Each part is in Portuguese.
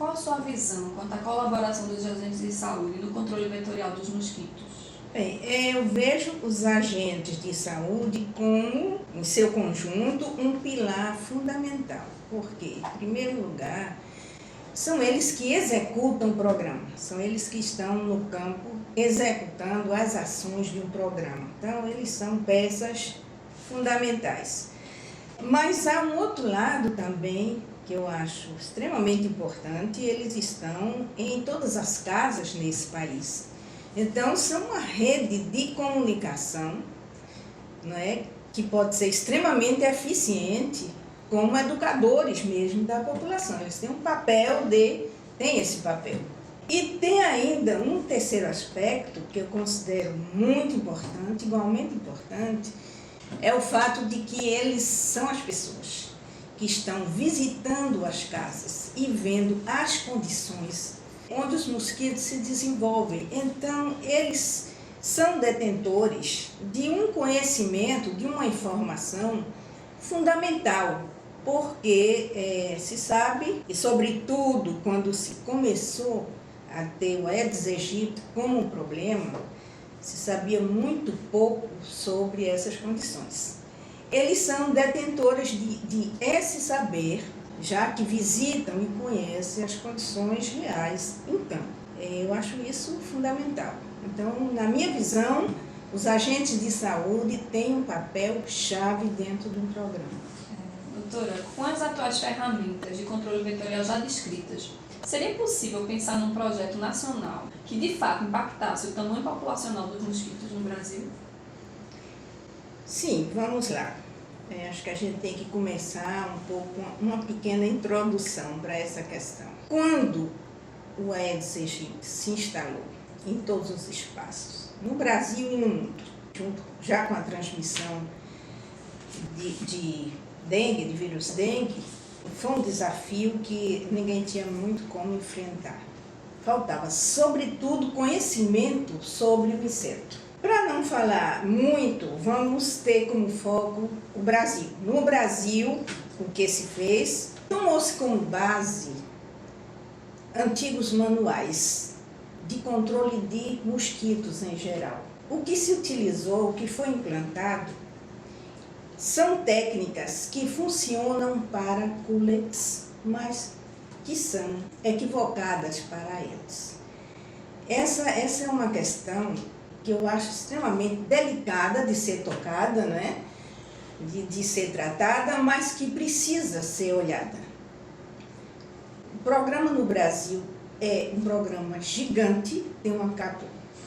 Qual a sua visão quanto à colaboração dos agentes de saúde no controle vetorial dos mosquitos? Bem, eu vejo os agentes de saúde como, em seu conjunto, um pilar fundamental. Porque, em primeiro lugar, são eles que executam o programa, são eles que estão no campo executando as ações de um programa. Então, eles são peças fundamentais. Mas há um outro lado também que eu acho extremamente importante: eles estão em todas as casas nesse país. Então, são uma rede de comunicação, não é, que pode ser extremamente eficiente como educadores mesmo da população. Eles têm esse papel. E tem ainda um terceiro aspecto que eu considero muito importante, igualmente importante, é o fato de que eles são as pessoas que estão visitando as casas e vendo as condições onde os mosquitos se desenvolvem. Então, eles são detentores de um conhecimento, de uma informação fundamental, porque se sabe, e sobretudo quando se começou a ter o Aedes aegypti como um problema, se sabia muito pouco sobre essas condições. Eles são detentores de esse saber, já que visitam e conhecem as condições reais em campo. Eu acho isso fundamental. Então, na minha visão, os agentes de saúde têm um papel-chave dentro de um programa. Doutora, com as atuais ferramentas de controle vetorial já descritas, seria possível pensar num projeto nacional que de fato impactasse o tamanho populacional dos mosquitos no Brasil? Sim, vamos lá. Acho que a gente tem que começar um pouco, uma pequena introdução para essa questão. Quando o Aedes aegypti se instalou em todos os espaços, no Brasil e no mundo, junto já com a transmissão de dengue, de vírus dengue, foi um desafio que ninguém tinha muito como enfrentar. Faltava, sobretudo, conhecimento sobre o inseto. Para não falar muito, vamos ter como foco o Brasil. No Brasil, o que se fez, tomou-se como base antigos manuais de controle de mosquitos em geral. O que se utilizou, o que foi implantado, são técnicas que funcionam para culex, mas que são equivocadas para eles. Essa é uma questão que eu acho extremamente delicada de ser tocada, né? de ser tratada, mas que precisa ser olhada. O programa no Brasil é um programa gigante, tem uma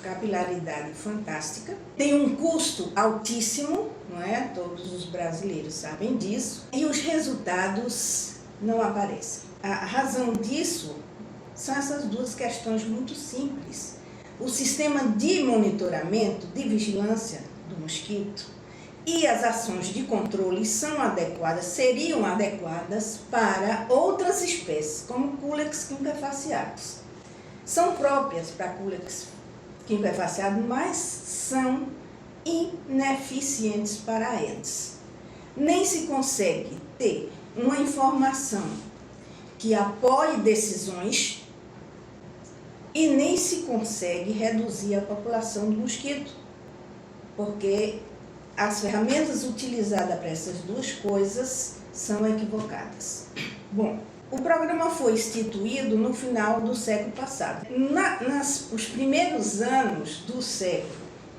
capilaridade fantástica, tem um custo altíssimo, não é? Todos os brasileiros sabem disso, e os resultados não aparecem. A razão disso são essas duas questões muito simples. O sistema de monitoramento, de vigilância do mosquito e as ações de controle seriam adequadas para outras espécies, como Culex quinquefaciatus. São próprias para Culex quinquefaciatus, mas são ineficientes para Aedes. Nem se consegue ter uma informação que apoie decisões e nem se consegue reduzir a população do mosquito, porque as ferramentas utilizadas para essas duas coisas são equivocadas. Bom, o programa foi instituído no final do século passado. Nos primeiros anos do século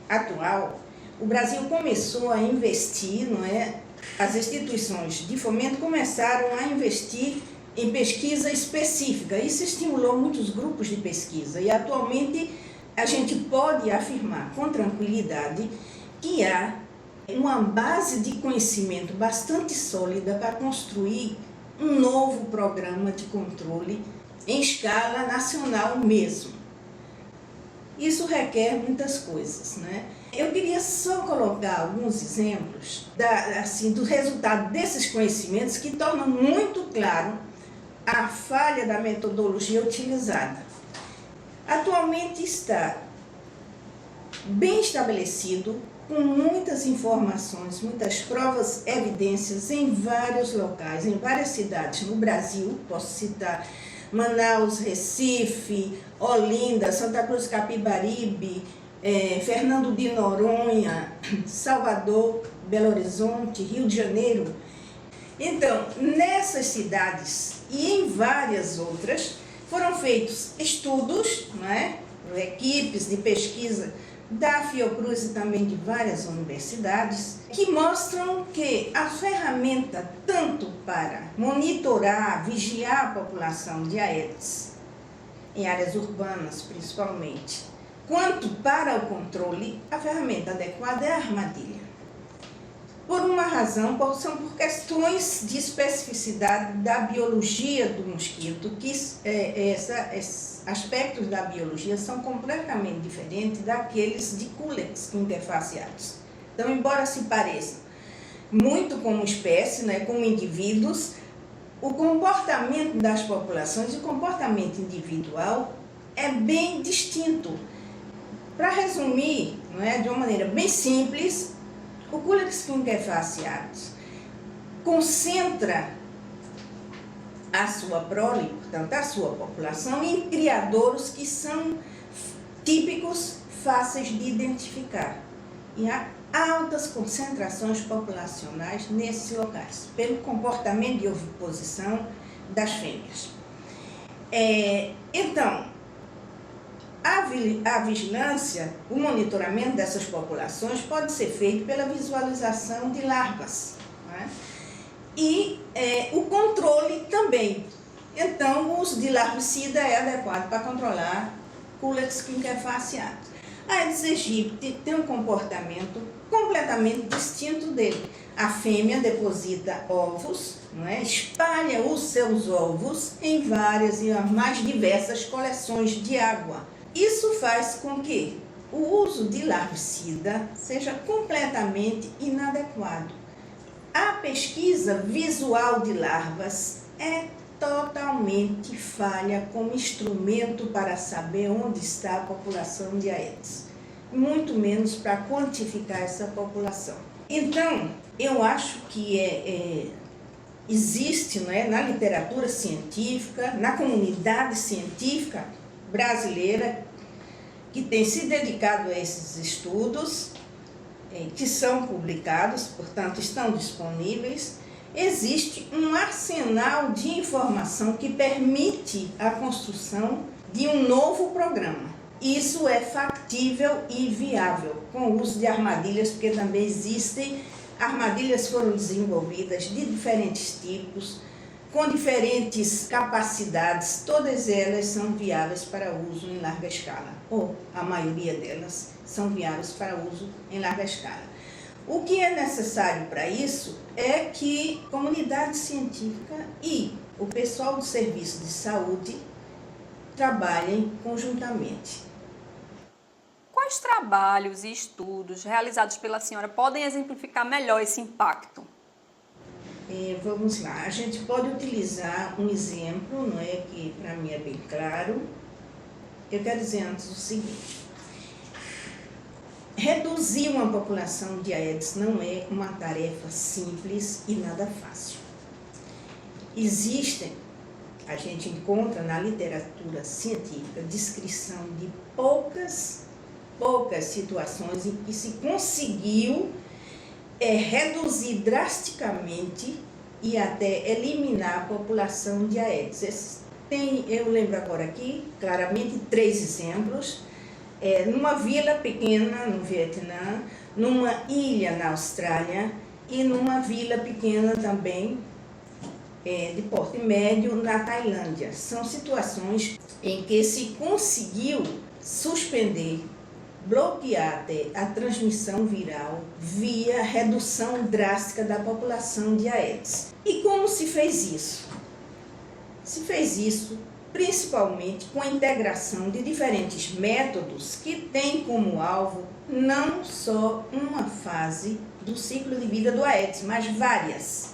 atual, o Brasil começou a investir, não é? As instituições de fomento começaram a investir em pesquisa específica. Isso estimulou muitos grupos de pesquisa e atualmente a gente pode afirmar com tranquilidade que há uma base de conhecimento bastante sólida para construir um novo programa de controle em escala nacional mesmo. Isso requer muitas coisas, né? Eu queria só colocar alguns exemplos do resultado desses conhecimentos que tornam muito claro a falha da metodologia utilizada. Atualmente está bem estabelecido, com muitas informações, muitas provas, evidências em vários locais, em várias cidades no Brasil, posso citar Manaus, Recife, Olinda, Santa Cruz Capibaribe, Fernando de Noronha, Salvador, Belo Horizonte, Rio de Janeiro. Então, nessas cidades e em várias outras, foram feitos estudos, né, equipes de pesquisa da Fiocruz e também de várias universidades, que mostram que a ferramenta, tanto para monitorar, vigiar a população de Aedes, em áreas urbanas principalmente, quanto para o controle, a ferramenta adequada é a armadilha. Por uma razão, são por questões de especificidade da biologia do mosquito, que aspectos da biologia são completamente diferentes daqueles de Culex interfaceados. Então, embora se pareçam muito como espécie, né, como indivíduos, o comportamento das populações e o comportamento individual é bem distinto. Para resumir, né, de uma maneira bem simples, o Culex interfaceados concentra a sua prole, portanto, a sua população, em criadouros que são típicos, fáceis de identificar. E há altas concentrações populacionais nesses locais, pelo comportamento de oviposição das fêmeas. Então, a vigilância, o monitoramento dessas populações pode ser feito pela visualização de larvas, né? E o controle também. Então, o uso de larvicida é adequado para controlar Culex quinquefaciatus. A Aedes aegypti tem um comportamento completamente distinto dele. A fêmea deposita ovos, não é? Espalha os seus ovos em várias e as mais diversas coleções de água. Isso faz com que o uso de larvicida seja completamente inadequado. A pesquisa visual de larvas é totalmente falha como instrumento para saber onde está a população de Aedes, muito menos para quantificar essa população. Então, eu acho que existe, não é, na literatura científica, na comunidade científica brasileira, que tem se dedicado a esses estudos, que são publicados, portanto, estão disponíveis. Existe um arsenal de informação que permite a construção de um novo programa. Isso é factível e viável, com o uso de armadilhas, porque também existem armadilhas foram desenvolvidas de diferentes tipos, com diferentes capacidades, todas elas são viáveis para uso em larga escala, ou a maioria delas são viáveis para uso em larga escala. O que é necessário para isso é que a comunidade científica e o pessoal do serviço de saúde trabalhem conjuntamente. Quais trabalhos e estudos realizados pela senhora podem exemplificar melhor esse impacto? Vamos lá, a gente pode utilizar um exemplo, não é, que para mim é bem claro. Eu quero dizer antes o seguinte: reduzir uma população de Aedes não é uma tarefa simples e nada fácil. A gente encontra na literatura científica descrição de poucas situações em que se conseguiu reduzir drasticamente e até eliminar a população de Aedes. Eu lembro agora aqui, claramente, 3 exemplos. Numa vila pequena no Vietnã, numa ilha na Austrália e numa vila pequena também de porte médio na Tailândia. São situações em que se conseguiu suspender, bloquear até a transmissão viral via redução drástica da população de Aedes. E como se fez isso? Se fez isso principalmente com a integração de diferentes métodos que têm como alvo não só uma fase do ciclo de vida do Aedes, mas várias.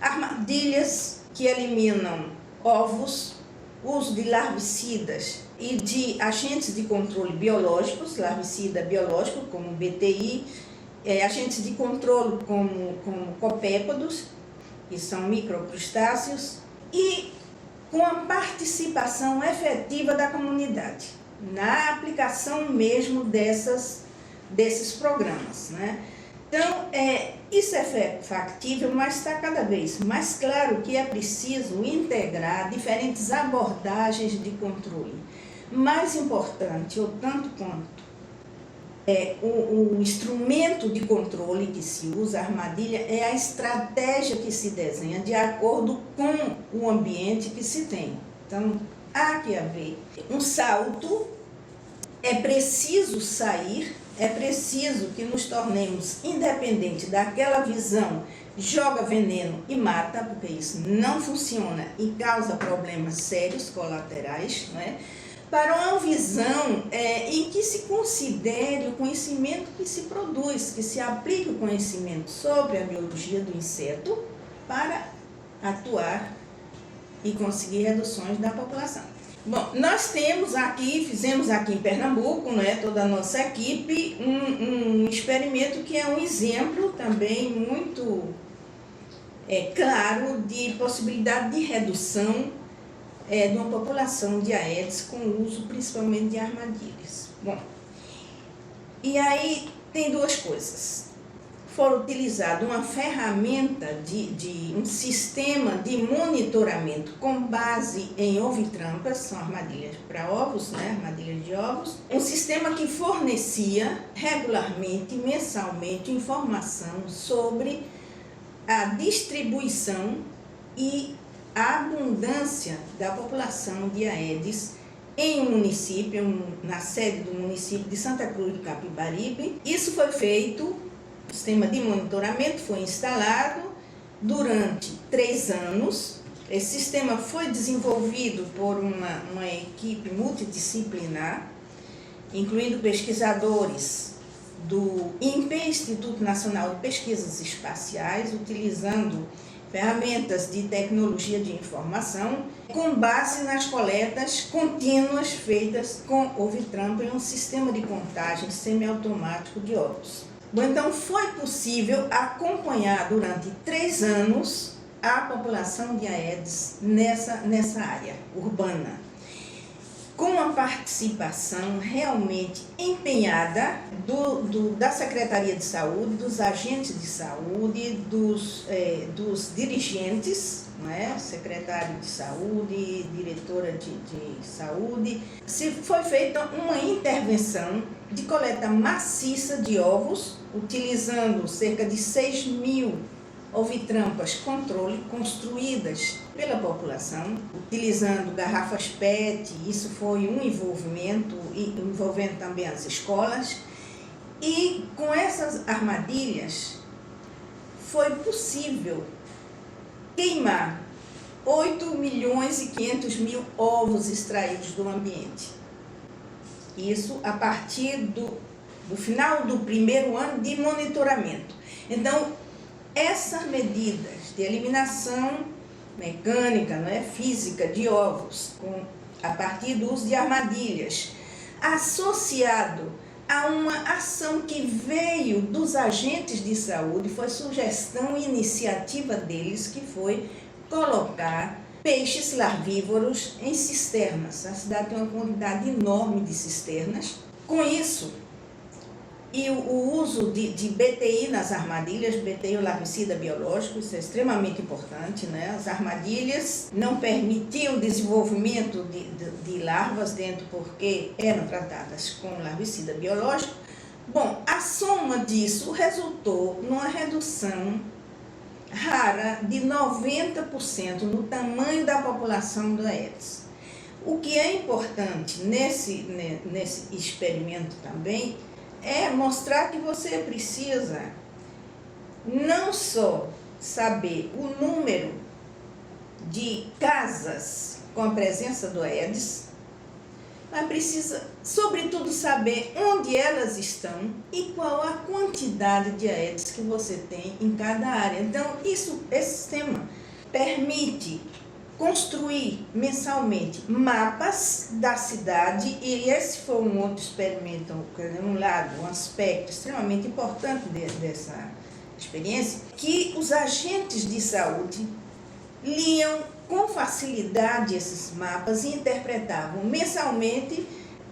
Armadilhas que eliminam ovos, uso de larvicidas e de agentes de controle biológicos, larvicida biológico como BTI, agentes de controle como copépodos, que são microcrustáceos, e com a participação efetiva da comunidade, na aplicação mesmo desses programas, né? Então, isso é factível, mas está cada vez mais claro que é preciso integrar diferentes abordagens de controle. Mais importante, ou tanto quanto o instrumento de controle que se usa, a armadilha, é a estratégia que se desenha de acordo com o ambiente que se tem. Então, há que haver um salto, é preciso sair, é preciso que nos tornemos independentes daquela visão joga veneno e mata, porque isso não funciona e causa problemas sérios colaterais, não é? Para uma visão em que se considere o conhecimento que se produz, que se aplique o conhecimento sobre a biologia do inseto para atuar e conseguir reduções da população. Bom, nós fizemos aqui em Pernambuco, né, toda a nossa equipe, um experimento que é um exemplo também muito claro de possibilidade de redução de uma população de Aedes com o uso principalmente de armadilhas. Bom, e aí tem duas coisas. Foi utilizado uma ferramenta um sistema de monitoramento com base em ovitrampas, são armadilhas para ovos, né, armadilhas de ovos. Um sistema que fornecia regularmente, mensalmente, informação sobre a distribuição e a abundância da população de Aedes em um município, na sede do município de Santa Cruz do Capibaribe. Isso foi feito, o sistema de monitoramento foi instalado durante 3 anos. Esse sistema foi desenvolvido por uma equipe multidisciplinar, incluindo pesquisadores do INPE, Instituto Nacional de Pesquisas Espaciais, utilizando ferramentas de tecnologia de informação, com base nas coletas contínuas feitas com ovitrampa em um sistema de contagem semiautomático de ovos. Bom, então foi possível acompanhar durante 3 anos a população de Aedes nessa área urbana, com a participação realmente empenhada da Secretaria de Saúde, dos agentes de saúde, dos dirigentes, não é? Secretário de Saúde, diretora de saúde. Foi feita uma intervenção de coleta maciça de ovos, utilizando cerca de 6.000 ovitrampas controle construídas pela população, utilizando garrafas PET. Isso foi um envolvimento, envolvendo também as escolas. E com essas armadilhas foi possível queimar 8.500.000 ovos extraídos do ambiente. Isso a partir do final do primeiro ano de monitoramento. Então, essas medidas de eliminação mecânica, não é, física de ovos, a partir do uso de armadilhas, associado a uma ação que veio dos agentes de saúde, foi sugestão e iniciativa deles, que foi colocar peixes larvívoros em cisternas. A cidade tem uma quantidade enorme de cisternas. Com isso, e o uso de BTI nas armadilhas, BTI é o larvicida biológico, isso é extremamente importante, né? As armadilhas não permitiam o desenvolvimento de larvas dentro, porque eram tratadas com larvicida biológico. Bom, a soma disso resultou numa redução rara de 90% no tamanho da população do Aedes. O que é importante nesse experimento também é mostrar que você precisa não só saber o número de casas com a presença do Aedes, mas precisa, sobretudo, saber onde elas estão e qual a quantidade de Aedes que você tem em cada área. Então, esse sistema permite construir mensalmente mapas da cidade, e esse foi um outro experimento, um aspecto extremamente importante dessa experiência, que os agentes de saúde liam com facilidade esses mapas e interpretavam mensalmente.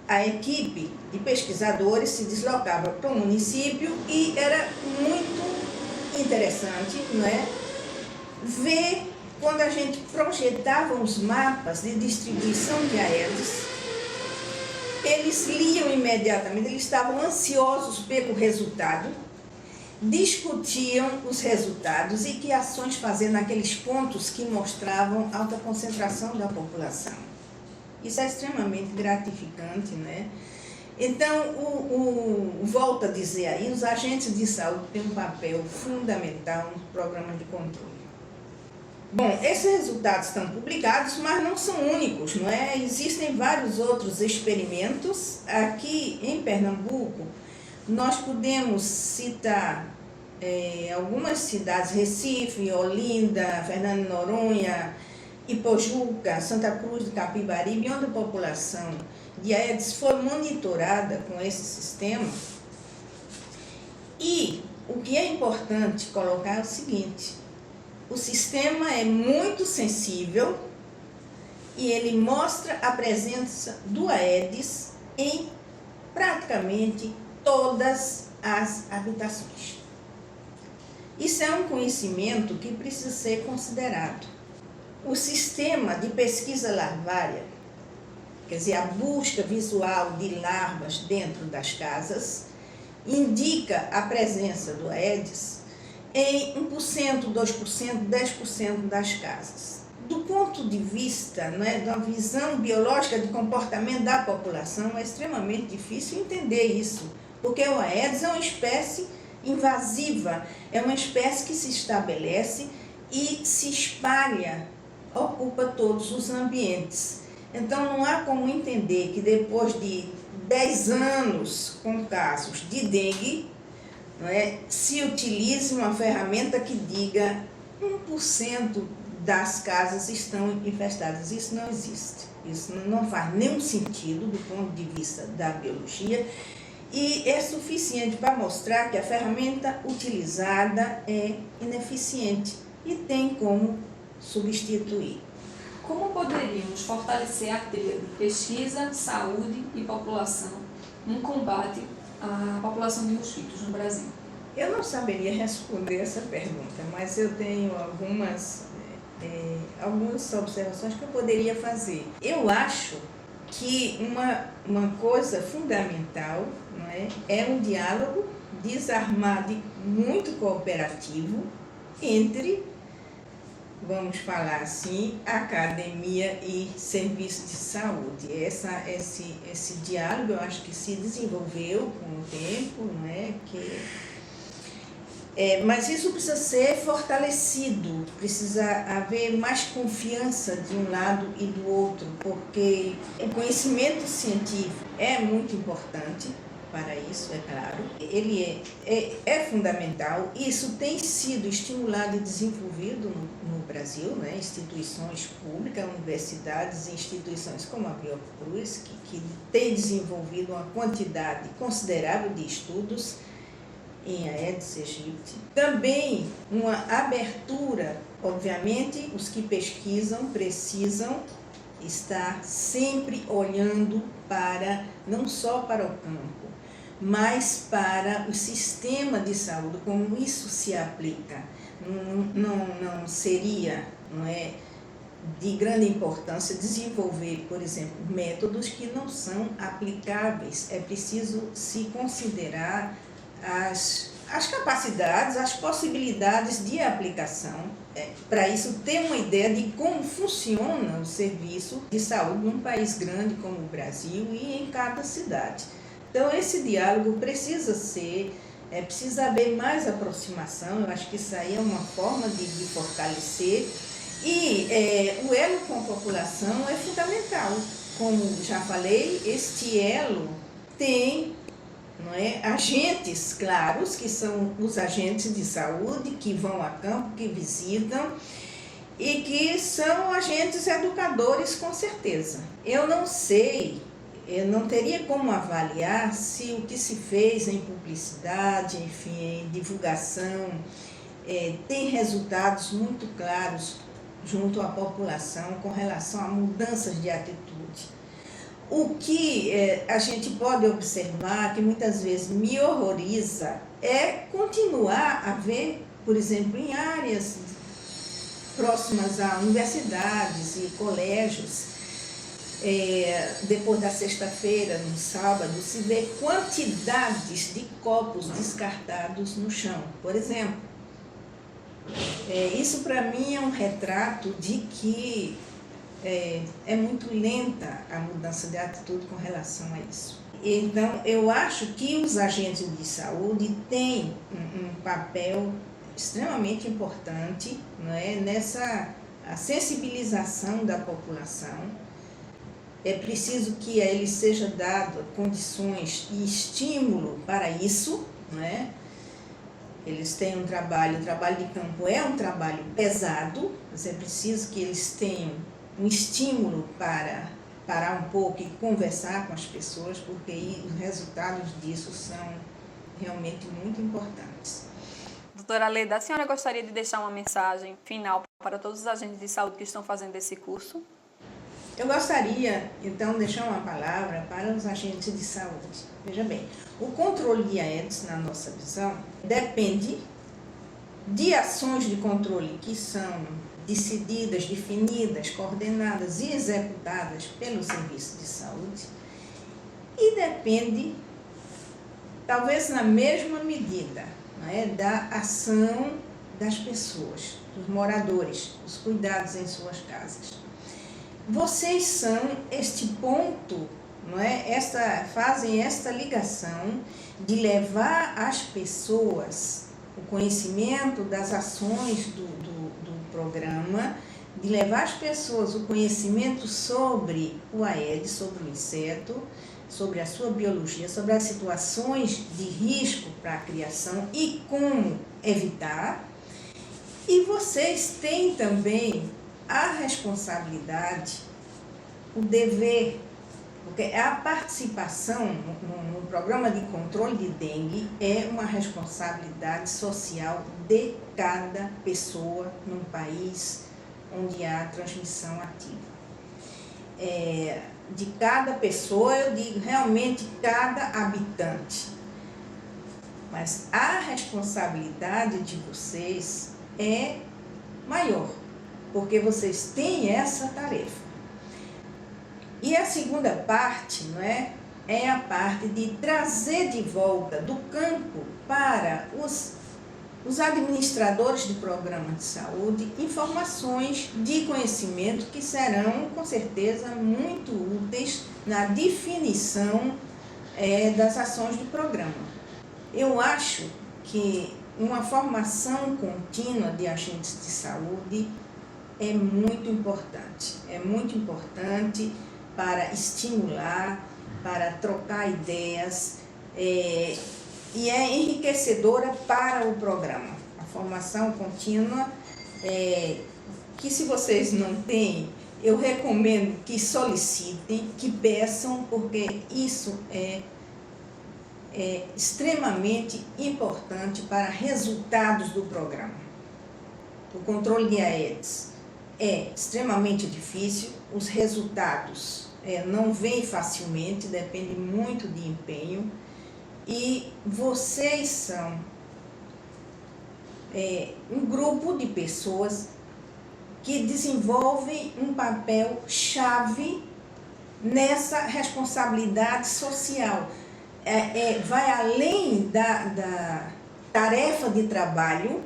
A equipe de pesquisadores se deslocava para o município e era muito interessante, não é? Ver quando a gente projetava os mapas de distribuição de Aedes, eles liam imediatamente, eles estavam ansiosos pelo resultado, discutiam os resultados e que ações fazer naqueles pontos que mostravam alta concentração da população. Isso é extremamente gratificante, né? Então, volto a dizer aí, os agentes de saúde têm um papel fundamental no programa de controle. Bom, esses resultados estão publicados, mas não são únicos, não é? Existem vários outros experimentos. Aqui em Pernambuco, nós podemos citar algumas cidades, Recife, Olinda, Fernando de Noronha, Ipojuca, Santa Cruz do Capibaribe, onde a população de Aedes foi monitorada com esse sistema. E o que é importante colocar é o seguinte: o sistema é muito sensível e ele mostra a presença do Aedes em praticamente todas as habitações. Isso é um conhecimento que precisa ser considerado. O sistema de pesquisa larvária, quer dizer, a busca visual de larvas dentro das casas, indica a presença do Aedes em 1%, 2%, 10% das casas. Do ponto de vista, né, da visão biológica de comportamento da população, é extremamente difícil entender isso, porque o Aedes é uma espécie invasiva, é uma espécie que se estabelece e se espalha, ocupa todos os ambientes. Então não há como entender que depois de 10 anos com casos de dengue, não é, se utilize uma ferramenta que diga 1% das casas estão infestadas. Isso não existe. Isso não faz nenhum sentido do ponto de vista da biologia e é suficiente para mostrar que a ferramenta utilizada é ineficiente e tem como substituir. Como poderíamos fortalecer a tríade pesquisa, saúde e população no combate à população de mosquitos no Brasil? Eu não saberia responder essa pergunta, mas eu tenho algumas observações que eu poderia fazer. Eu acho que uma coisa fundamental, não é um diálogo desarmado e muito cooperativo entre, vamos falar assim, academia e serviço de saúde. Esse diálogo eu acho que se desenvolveu com o tempo, não é? Mas isso precisa ser fortalecido, precisa haver mais confiança de um lado e do outro, porque o conhecimento científico é muito importante para isso, é claro. Ele é fundamental, isso tem sido estimulado e desenvolvido no Brasil, né? Instituições públicas, universidades e instituições como a Fiocruz, que tem desenvolvido uma quantidade considerável de estudos em Aedes aegypti. Também uma abertura, obviamente, os que pesquisam precisam estar sempre olhando para, não só para o campo, mas para o sistema de saúde, como isso se aplica. Não seria, não é, de grande importância desenvolver, por exemplo, métodos que não são aplicáveis. É preciso se considerar as capacidades, as possibilidades de aplicação, para isso ter uma ideia de como funciona o serviço de saúde num país grande como o Brasil e em cada cidade. Então esse diálogo precisa precisa haver mais aproximação, eu acho que isso aí é uma forma de fortalecer e o elo com a população é fundamental. Como já falei, este elo tem, não é, agentes claros, que são os agentes de saúde, que vão a campo, que visitam e que são agentes educadores com certeza. Eu não sei, eu não teria como avaliar se o que se fez em publicidade, enfim, em divulgação, tem resultados muito claros junto à população com relação a mudanças de atitude. O que a gente pode observar, que muitas vezes me horroriza, é continuar a ver, por exemplo, em áreas próximas a universidades e colégios, depois da sexta-feira, no sábado, se vê quantidades de copos descartados no chão, por exemplo. Isso para mim é um retrato de que é muito lenta a mudança de atitude com relação a isso. Então, eu acho que os agentes de saúde têm um papel extremamente importante, não é, nessa a sensibilização da população. É preciso que a eles seja dado condições e estímulo para isso, não é? Eles têm um trabalho, o trabalho de campo é um trabalho pesado, mas é preciso que eles tenham um estímulo para parar um pouco e conversar com as pessoas, porque os resultados disso são realmente muito importantes. Doutora Leda, a senhora gostaria de deixar uma mensagem final para todos os agentes de saúde que estão fazendo esse curso? Eu gostaria, então, de deixar uma palavra para os agentes de saúde. Veja bem, o controle de Aedes, na nossa visão, depende de ações de controle que são decididas, definidas, coordenadas e executadas pelo serviço de saúde, e depende, talvez na mesma medida, não é, da ação das pessoas, dos moradores, dos cuidados em suas casas. Vocês são este ponto, não é? Fazem esta ligação de levar às pessoas o conhecimento das ações do programa, de levar às pessoas o conhecimento sobre o Aedes, sobre o inseto, sobre a sua biologia, sobre as situações de risco para a criação e como evitar. E vocês têm também a responsabilidade, o dever, porque a participação no programa de controle de dengue é uma responsabilidade social de cada pessoa num país onde há transmissão ativa. De cada pessoa, eu digo realmente cada habitante. Mas a responsabilidade de vocês é maior, porque vocês têm essa tarefa. E a segunda parte, não é a parte de trazer de volta do campo para os administradores de programas de saúde informações de conhecimento que serão, com certeza, muito úteis na definição das ações do programa. Eu acho que uma formação contínua de agentes de saúde é muito importante para estimular, para trocar ideias, e é enriquecedora para o programa. A formação contínua, que se vocês não têm, eu recomendo que solicitem, que peçam, porque isso é extremamente importante para resultados do programa. O controle de Aedes é extremamente difícil, os resultados não vêm facilmente, depende muito de empenho, e vocês são um grupo de pessoas que desenvolvem um papel chave nessa responsabilidade social. Vai além da tarefa de trabalho,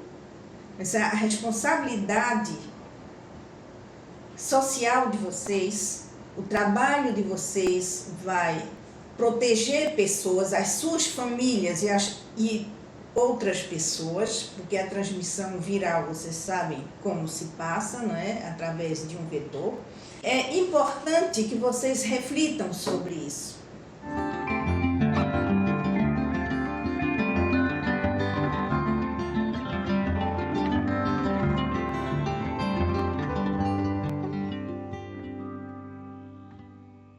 mas a responsabilidade social de vocês, o trabalho de vocês vai proteger pessoas, as suas famílias e outras pessoas, porque a transmissão viral, vocês sabem como se passa, não é? Através de um vetor. É importante que vocês reflitam sobre isso.